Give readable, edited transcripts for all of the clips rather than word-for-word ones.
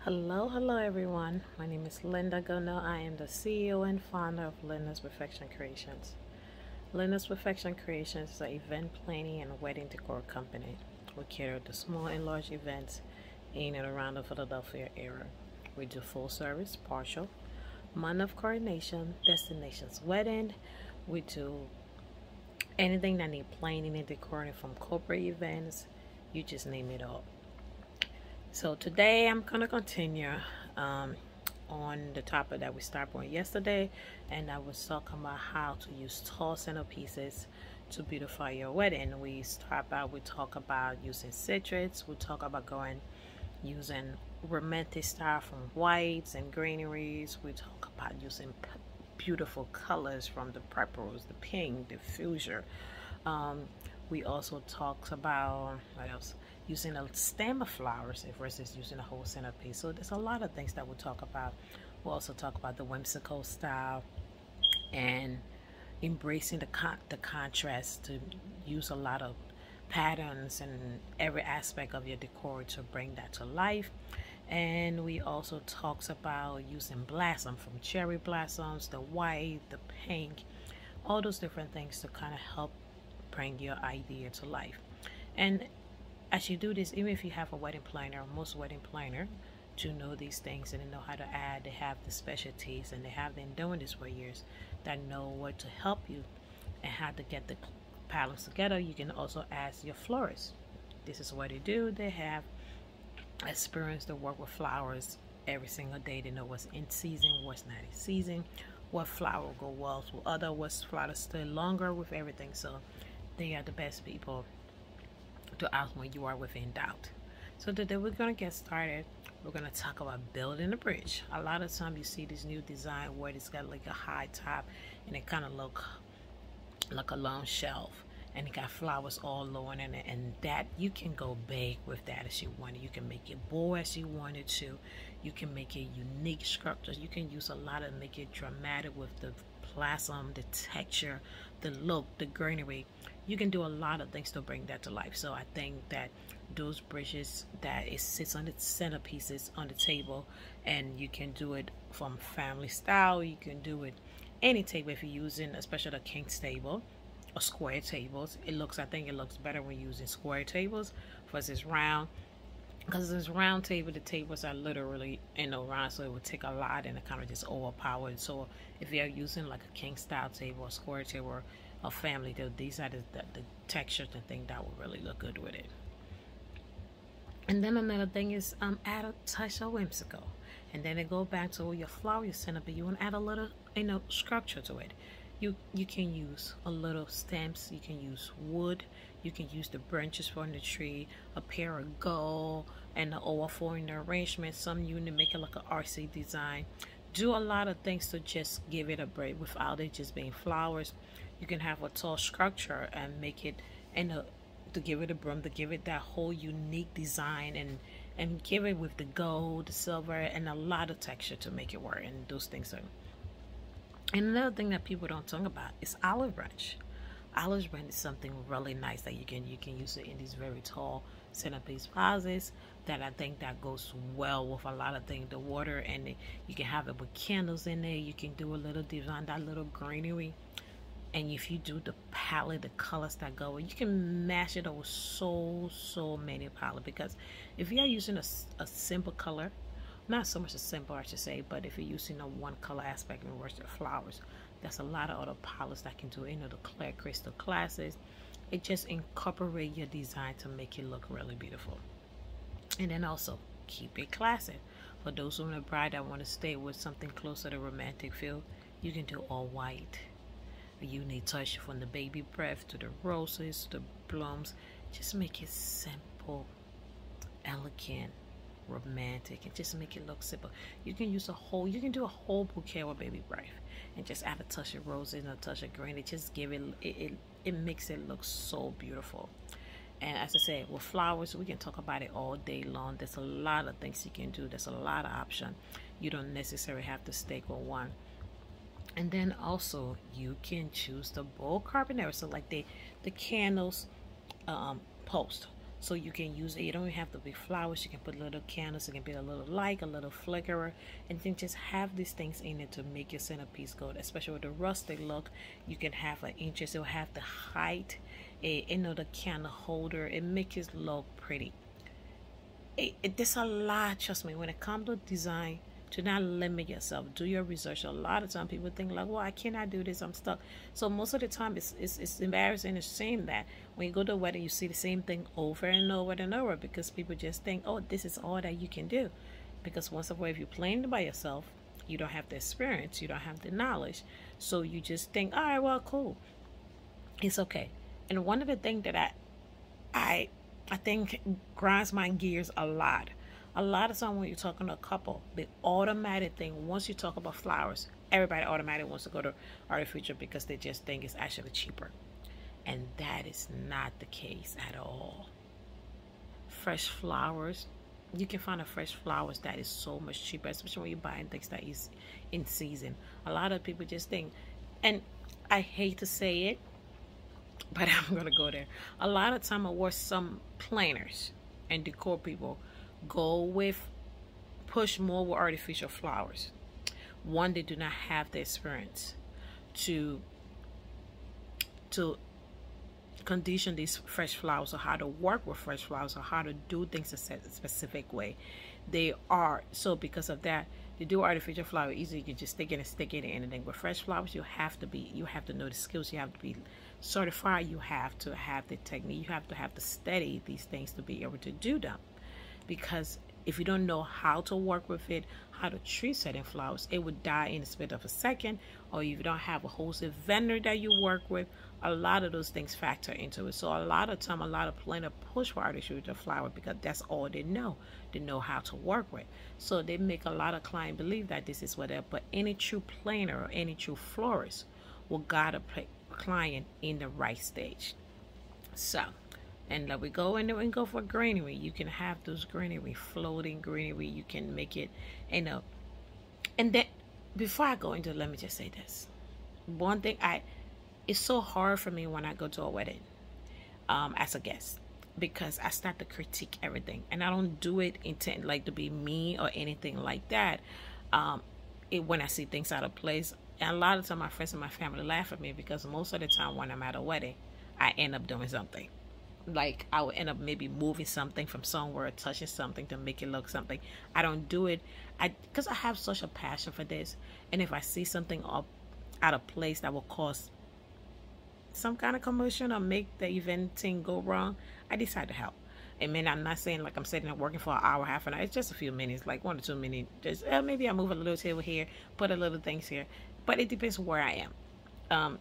Hello everyone. My name is Linda Gono. I am the CEO and founder of Linda's Perfection Creations. Linda's Perfection Creations is an event planning and wedding decor company. We cater to small and large events in and around the Philadelphia area. We do full service, partial, month of coordination, destinations wedding. We do anything that need planning and decorating, from corporate events, you just name it all. So today I'm going to continue on the topic that we started on yesterday, and I was talking about how to use tall centerpieces to beautify your wedding. We talk about using citrus, we talk about using romantic style from whites and greeneries. We talk about using beautiful colors from the purples, the pink, the fuchsia. We also talked about what else? Using a stem of flowers versus using a whole centerpiece. So there's a lot of things that we'll talk about. We'll also talk about the whimsical style and embracing the contrast, to use a lot of patterns and every aspect of your decor to bring that to life. And we also talks about using blossom, from cherry blossoms, the white, the pink, all those different things to kind of help bring your idea to life. And as you do this, even if you have a wedding planner, most wedding planner to know these things and they know how to add, they have the specialties and they have been doing this for years, that know what to help you and how to get the patterns together. You can also ask your florist. This is what they do. They have experience to work with flowers every single day. They know what's in season, what's not in season, what flower will go well with other, what's flower stay longer with everything. So they are the best people to ask when you are within doubt. So today we're going to get started. We're going to talk about building a bridge. A lot of time you see this new design where it's got like a high top and it kind of look like a long shelf, and it got flowers all along in it, and that you can go big with that as you want it. You can make it bold as you want it to. You can make it unique structures. You can use a lot of make it dramatic with the blossom, the texture, the look, the greenery. You can do a lot of things to bring that to life. So I think that those bridges that it sits on the centerpieces on the table, and you can do it from family style. You can do it any table if you're using, especially the king's table or square tables. I think it looks better when using square tables versus round, because this round table, the tables are literally round, so it would take a lot and it kind of just overpowered. So if you're using like a king style table or square table or a family table, these are the textures and things that would really look good with it. And then another thing is add a touch of whimsical, and then it go back to your flower centerpiece. You want to add a little structure to it. You can use a little stamps, you can use wood, you can use the branches from the tree, a pair of gold, and the overflow in the arrangement. Some unit make it like an RC design. Do a lot of things to just give it a break without it just being flowers. You can have a tall structure and make it to give it a brim, to give it that whole unique design, and give it with the gold, the silver, and a lot of texture to make it work. And those things are. And another thing that people don't talk about is olive branch. Olive branch is something really nice that you can use it in these very tall centerpiece vases. That I think that goes well with a lot of things. The water, and you can have it with candles in there. You can do a little design, that little greenery. And if you do the palette, the colors that go, you can mash it over so many palette. Because if you're using a simple color, not so much a simple, I should say, but if you're using a one color aspect and worse the flowers, there's a lot of other palettes that can do it. The clear crystal classes, it just incorporate your design to make it look really beautiful. And then also keep it classic. For those who are a bride that want to stay with something closer to romantic feel, you can do all white. You need touch from the baby breath to the roses, the blooms. Just make it simple, elegant, romantic, and just make it look simple. You can do a whole bouquet with baby breath and just add a touch of roses and a touch of green. It just give it makes it look so beautiful. And as I said, with flowers, we can talk about it all day long. There's a lot of things you can do. There's a lot of options. You don't necessarily have to stick with one. And then also you can choose the bold carbon area, so like the candles post. So you can use it. You don't even have to be flowers. You can put little candles. It can be a little light, a little flickerer, and then just have these things in it to make your centerpiece go. Especially with the rustic look, you can have an interest. It will have the height, the candle holder. It makes it look pretty. There's a lot, trust me, when it comes to design. Do not limit yourself. Do your research. A lot of time people think like, well, I cannot do this, I'm stuck. So most of the time it's embarrassing. It's a shame that when you go to a wedding, you see the same thing over and over and over, because people just think, oh, this is all that you can do. Because once in a while, if you're playing by yourself, you don't have the experience, you don't have the knowledge. So you just think, all right, well, cool. It's okay. And one of the things that I think grinds my gears a lot of time when you're talking to a couple, the automatic thing, once you talk about flowers, everybody automatically wants to go to artificial because they just think it's actually cheaper. And that is not the case at all. Fresh flowers, you can find a fresh flowers that is so much cheaper, especially when you're buying things that is in season. A lot of people just think, and I hate to say it, but I'm gonna go there. A lot of time I watch some planners and decor people push more with artificial flowers. One, they do not have the experience to condition these fresh flowers, or how to work with fresh flowers, or how to do things a specific way. So because of that, to do artificial flower easy, you can just stick it and anything. With fresh flowers, you have to know the skills, you have to be certified, you have to have the technique, you have to study these things to be able to do them. Because if you don't know how to work with it, how to treat certain flowers, it would die in a split of a second. Or if you don't have a wholesale vendor that you work with, a lot of those things factor into it. So a lot of time, a lot of planners push for artificial flower because that's all they know. They know how to work with. So they make a lot of clients believe that this is whatever. But any true planner or any true florist will guide a client in the right stage. So, and we go in there and go for greenery. You can have those greenery, floating greenery. You can make it, and then before I go into, let me just say this. One thing, it's so hard for me when I go to a wedding as a guest, because I start to critique everything, and I don't do it intent like to be mean or anything like that. When I see things out of place, and a lot of time my friends and my family laugh at me, because most of the time when I'm at a wedding, I end up doing something. Like I will end up maybe moving something from somewhere, touching something to make it look something. I don't do it because I have such a passion for this, and if I see something up out of place that will cause some kind of commotion or make the event thing go wrong, I decide to help. And man, I'm not saying like I'm sitting there working for an hour, half an hour. It's just a few minutes, like 1 or 2 minutes. Just maybe I move a little table here, put a little things here, but it depends where I am.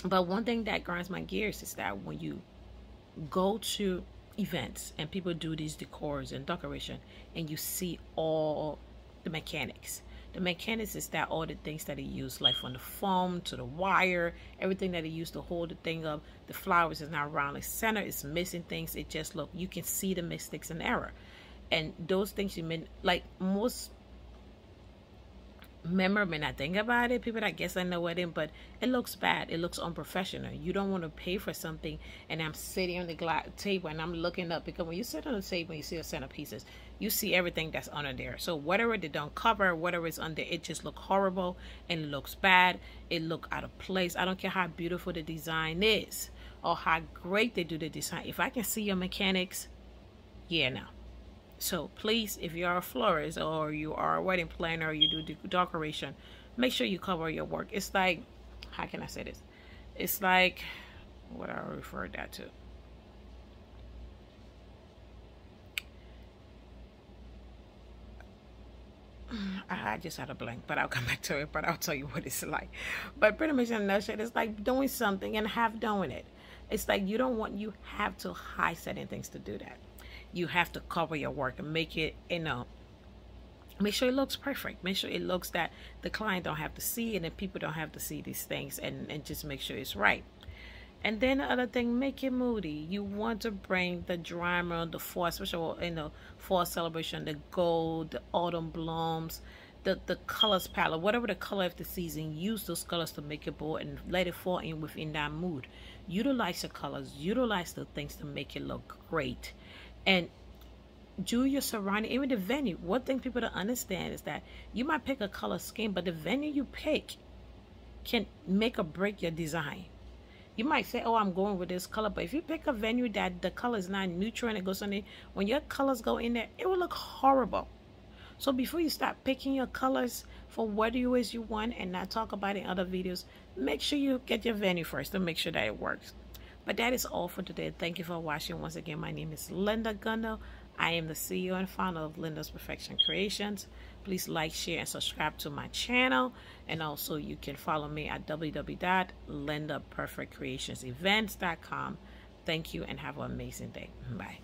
But one thing that grinds my gears is that when you go to events and people do these decors and decoration, and you see all the mechanics. The mechanics is that all the things that they use, like from the foam to the wire, everything that they use to hold the thing up. The flowers is not round, the center is missing things. It just look, you can see the mistakes and error, and those things you mean, like most member may not think about it, people that guess I know wedding, but it looks bad, it looks unprofessional. You don't want to pay for something and I'm sitting on the table and I'm looking up, because when you sit on the table and you see the centerpieces, you see everything that's under there. So whatever they don't cover, whatever is under, it just look horrible and it looks bad, it look out of place. I don't care how beautiful the design is or how great they do the design. If I can see your mechanics, yeah, no. So please, if you are a florist or you are a wedding planner or you do decoration, make sure you cover your work. It's like, how can I say this? It's like, what I refer that to. I just had a blank, but I'll come back to it, but I'll tell you what it's like. But pretty much in a nutshell, it's like doing something and half doing it. It's like you have to hide certain things to do that. You have to cover your work and make it, make sure it looks perfect. Make sure it looks that the client don't have to see and then people don't have to see these things, and just make sure it's right. And then the other thing, make it moody. You want to bring the drama, the fall, especially in the fall celebration, the gold, the autumn blooms, the colors palette, whatever the color of the season, use those colors to make your board and let it fall in within that mood. Utilize the colors, utilize the things to make it look great. And do your surrounding, even the venue. One thing people don't understand is that you might pick a color scheme, but the venue you pick can make or break your design. You might say, oh, I'm going with this color, but if you pick a venue that the color is not neutral and it goes on there, when your colors go in there, it will look horrible. So before you start picking your colors for what it is you want and not talk about it in other videos, make sure you get your venue first to make sure that it works. But that is all for today. Thank you for watching. Once again, my name is Lynda Gunno. I am the CEO and founder of Lynda's Perfection Creations. Please like, share, and subscribe to my channel. And also you can follow me at www.lyndaperfect.creationsevents.com. Thank you and have an amazing day. Bye.